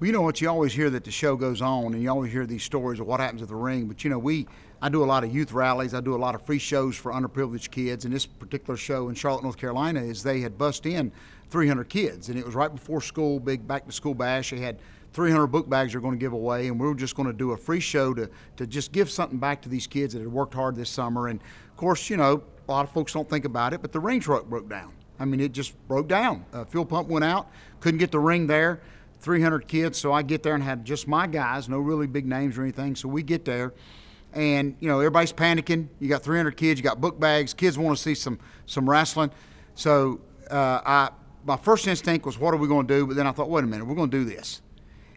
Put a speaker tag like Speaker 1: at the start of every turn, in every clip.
Speaker 1: Well, you know what, you always hear that the show goes on, and you always hear these stories of what happens at the ring. But you know, I do a lot of youth rallies. I do a lot of free shows for underprivileged kids. And this particular show in Charlotte, North Carolina, is they had bussed in 300 kids, and it was right before school, big back to school bash. They had 300 book bags they're going to give away, and we were just going to do a free show to just give something back to these kids that had worked hard this summer. And of course, you know, a lot of folks don't think about it, but the ring truck broke down. I mean, it just broke down. Fuel pump went out, couldn't get the ring there. 300 kids, so I get there and had just my guys, no really big names or anything. So we get there, and you know, everybody's panicking. You got 300 kids, you got book bags. Kids want to see some wrestling. So my first instinct was, what are we going to do? But then I thought, wait a minute, we're going to do this.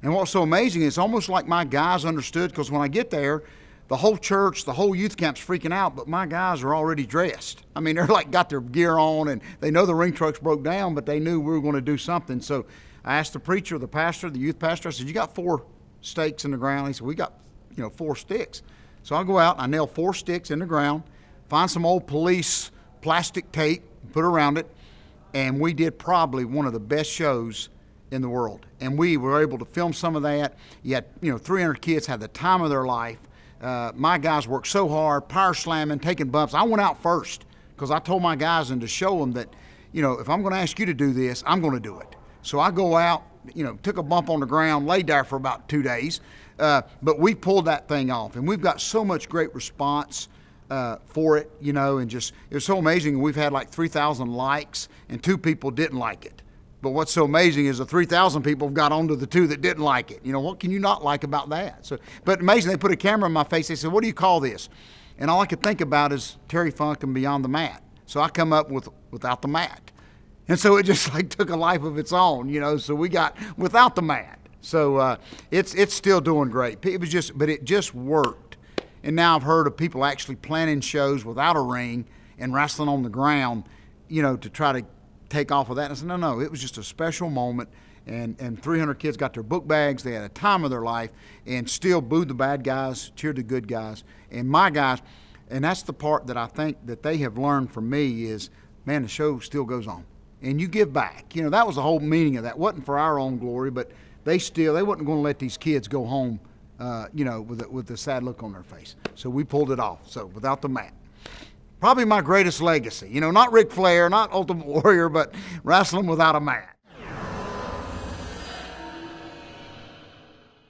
Speaker 1: And what's so amazing is it's almost like my guys understood, because when I get there, the whole church, the whole youth camp's freaking out, but my guys are already dressed. I mean, they're like got their gear on, and they know the ring trucks broke down, but they knew we were going to do something. So I asked the preacher, the pastor, the youth pastor, I said, you got 4 stakes in the ground? He said, we got, 4 sticks. So I go out, I nail 4 sticks in the ground, find some old police plastic tape, put around it, and we did probably one of the best shows in the world. And we were able to film some of that. You had, 300 kids had the time of their life. My guys worked so hard, power slamming, taking bumps. I went out first because I told my guys and to show them that, if I'm going to ask you to do this, I'm going to do it. So I go out, took a bump on the ground, laid there for about 2 days, but we pulled that thing off. And we've got so much great response for it, and just, it was so amazing. We've had like 3,000 likes, and 2 people didn't like it. But what's so amazing is the 3,000 people got onto the 2 that didn't like it. What can you not like about that? So, but amazing, they put a camera in my face. They said, what do you call this? And all I could think about is Terry Funk and Beyond the Mat. So I come up with Without the Mat. And so it just like took a life of its own, so we got Without the Mat. So it's still doing great. But it just worked. And now I've heard of people actually planning shows without a ring and wrestling on the ground, to try to take off of that. And I said, no, it was just a special moment. And 300 kids got their book bags. They had a time of their life and still booed the bad guys, cheered the good guys. And my guys, and that's the part that I think that they have learned from me is, man, the show still goes on. And you give back. That was the whole meaning of that. It wasn't for our own glory, but they wasn't going to let these kids go home, with a sad look on their face. So we pulled it off. So Without the Mat. Probably my greatest legacy. Not Ric Flair, not Ultimate Warrior, but wrestling without a mat.